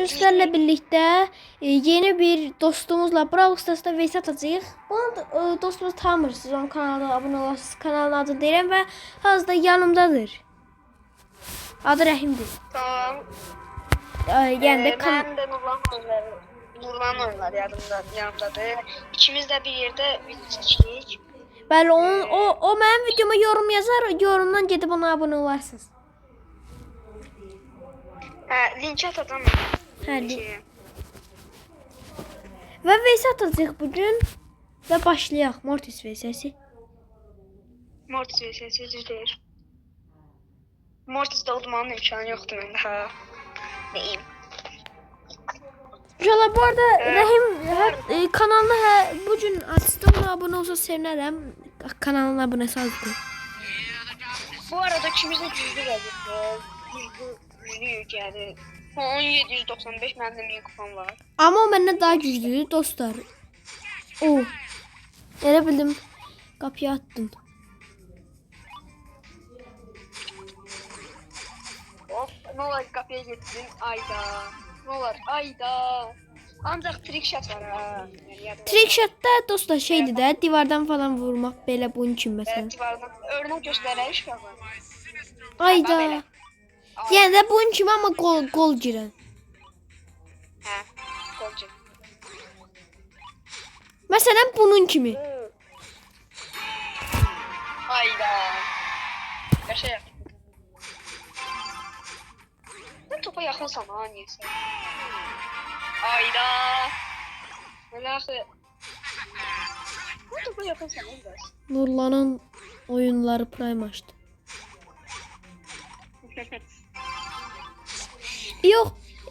Sizlerle birlikte yeni bir dostumuzla Brawl Stars'ta vs atacağıq. Bunu dostumuz tanımırsınız. Onun kanalına abone olasınız. Kanalın adı deyirəm və hazırda yanımdadır. Adı Rəhimdir. Tamam. Yəni də Ben de Nurlan oyunlar yanımdadır. İkimiz de bir yerde video çekirik. bəli o mənim videoma yorum yazar, yorumdan gedib ona abone olarsınız. Link atacağım. Hə. Və vs atacağıq bugün və başlayaq. Mortis vs-si. Mortis vs. Düzdür. Mortis'de olmanın imkanı yoktu bende ha. Neyim? İnşallah bu arada Rəhim kanalına bugün açdı, ona abone olsa sevinərəm. Kanalına abunəsi azdır. Bu arada ikimiz de cüzdü verdik. Cüzdü yani. 1795 bende bir kupon var. Amma o məndən daha güclüdür dostlar. Elə bildim qapıya attın. Of, ne olur kapıya gitsin. Ayda. Ne olur ayda. Ancak trickshot var ha. Yani Trickshot'da dostlar şeydir də, divardan falan vurmaq belə bunun üçün məsələn. divardan örnek göstermiş baba. Ayda. Yəni də bunun kimi amma gol girən. Hə, golcuk. Məsələn bunun kimi. Ayda. Yaşa yap. Ben topa yakınsam ha niyeyse. Ayda. Melakı. Ben topa yakınsam biraz. Nurlanın oyunları prime açdı.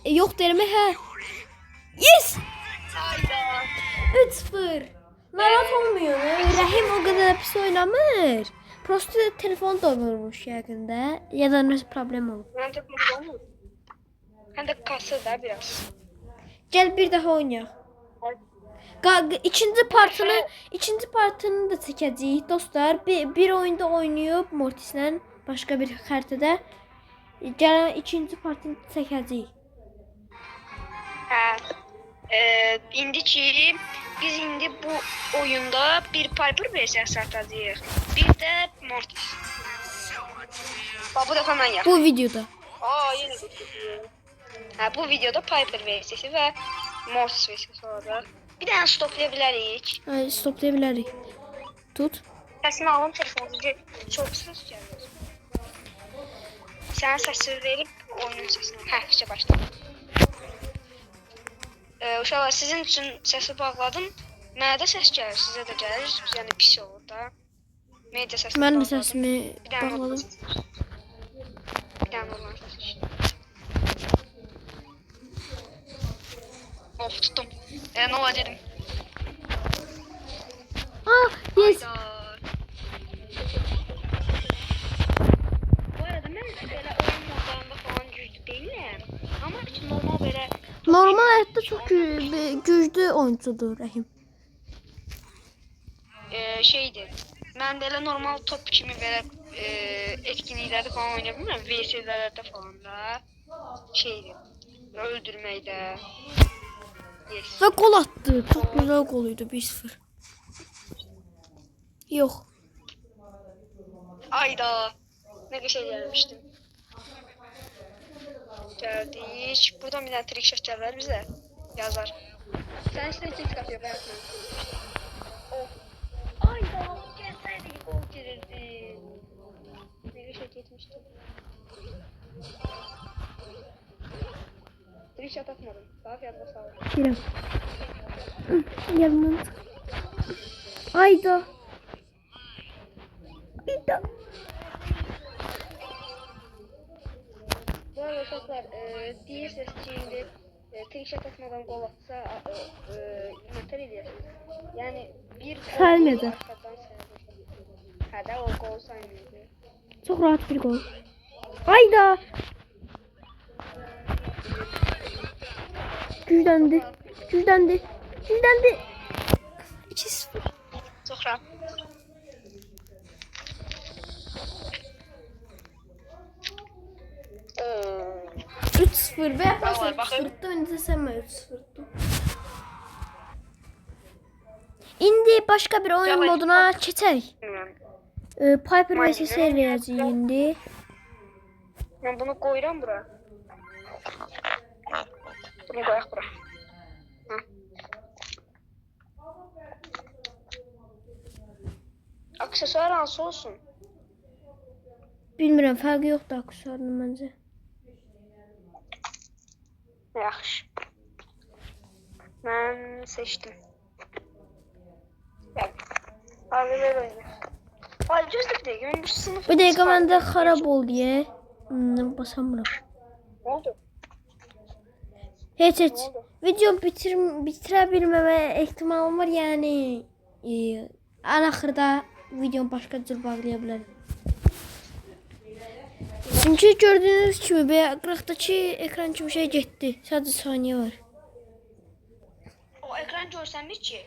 Yox deyirəm hə. Yes! Ayda. 3-0. Narahat olmuyor. Rəhim o qədər pis oynamır. Prosto telefonu doldurmuş yəqində. Ya da nəsə problem olub. Ben de burada mı? Hem de kası da biraz. Gəl bir daha oynayaq. İkinci partını da çəkəcəyik dostlar. Bir oyunda oynayıb Mortis'lə başqa bir xəritədə. Gələn ikinci partını çəkəcəyik. Hə. İndiki biz indi bu oyunda bir Piper versiyası atacağıq. Bir de Mortis. Bak bu defa mən yaptım. Bu videoda. Yine götürdüm. Bu videoda Piper versiyası ve Mortis versiyası olacaq. Bir dənə stoplaya bilərik. Ay, stoplaya bilərik. Tut. Səsini alım telefonunuzu. Çox səs gəlir. Sənə səsi verib oyunun səsini. İşte başla. Uşaqlar sizin üçün səsi bağladım. Mənə də səs gəlir, sizə də gəlir. Yəni pis olur da. Media səsini Mən də bağladım. səsimi Bir dənə bağladım. Bir dənə normal səs işte. Of tuttum. Ne oldu dedim. Yes. Bu arada ben böyle oyun modlarında falan güçlü değilim. Ama normal böyle Normal həyatda çox güclü oyuncudur Rəhim. şeydi. Ben böyle normal top kimi böyle etkinliklerde falan oynayabilirim. VS'lerde falan da şeydi. Öldürmeyde. Yes. Və gol attı. Çox gözəl gol idi 1-0. Yox. Ayda. Ne şey gelmiştim. Geldik. Buradan bir tane trick shot gelir bize. Yazar. Sen işte trick atıyor ben yapıyorum. Oh. Ayda. Gelseydi gol girirdi. Ne şey gitmişti. Trick shot atmadım. Bak yazma sağ ol. Girəm. Yanımdan çıx. Ayda. Ayda. Bu arada uşaqlar, deyirsiniz ki, indi trick shot atmadan gol atsa, inventör edirsiniz. Yəni, bir Sayılmayacaq. arxadan sayılır. Hə də o gol sayılmayacaq. Çox rahat bir gol. Ayda. Gücləndi. 2-0. Çox rahat. 3-0 və Vallahi baxın. 3-0-dı, indi sən mənə 3-0-dı. İndi başqa bir oyun Yavaş, moduna keçək. Bilmirəm. Piper Mən vs eləyəcəyik indi. Mən bunu qoyuram bura. Bunu qoyaq bura. Hə. Aksesuar hansı olsun? Bilmirəm, fərqi yoxdur aksesuarının məncə. Yaxşı. Mən seçdim. Gəl. Abi ver oyunu. Ay gözlə bir dəqiqə, mən bu sınıf... Bir dəqiqə məndə xarab oldu ya. Basamıram. Ne oldu? Heç. Ne oldu? Video bitirə bilməmə ehtimalım var, yəni ən axırda videonu başqa cür bağlaya bilərəm. Çünki gördüyünüz kimi qıraqdakı ekran kimi şey getdi. Sadəcə saniyə var. O ekran görsənmir ki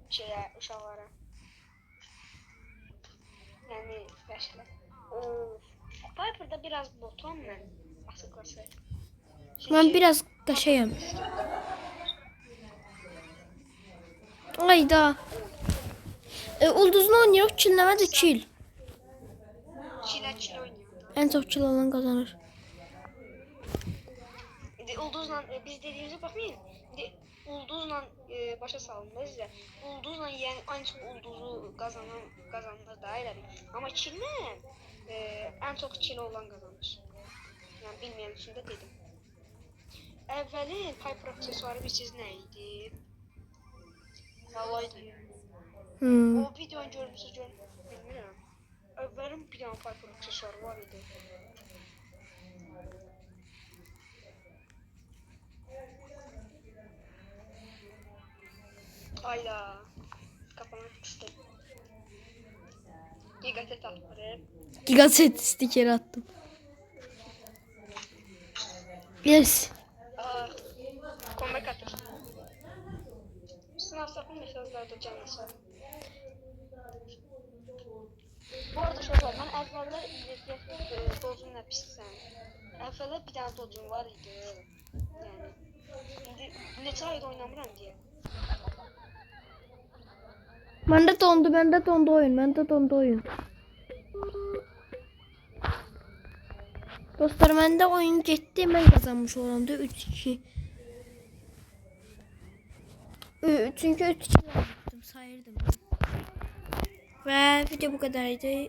şeyə, uşaqlara. Yəni, yaşlı. Piper'da biraz botam mən açıqlası. Mən biraz qaşayam. Ayda. Ulduzunu oynayırıq, killəmədə kil. Çilə oynuyor. Ən çox kil alan qazanır. Ulduzla biz dediyimizə baxmayın. Ulduzla başa salınır sizə. Ulduzla yəni ən çox ulduzu qazanır da elə bil. Amma killə ən çox kil olan qazanır. Yəni bilməyən üçün də dedim. Əvvəlin Piper aksesuarı bilirsiniz nə idi? Vallahi o videonu görmüsünüz bilmirəm. Əvvəlin bir dənə Piper aksesuarı var idi. Ayda kapanmak istedim. Gigaset atlarım. Gigaset stiker attım. Yes. Comeback atır. Sınav sakın mesajlarda canlısı. Bu arada şöyle var. Ben evveller dozum ne pissən. Evveller bir tane dozum var idi. Yani. Şimdi neçə ayda oynamıram diye. Məndə dondu oyun. Dostlar, məndə oyun getdi, mən qazanmış olamdı 3-2. Çünki 3-2 yaptım, sayırdım. Və video bu qədər idi.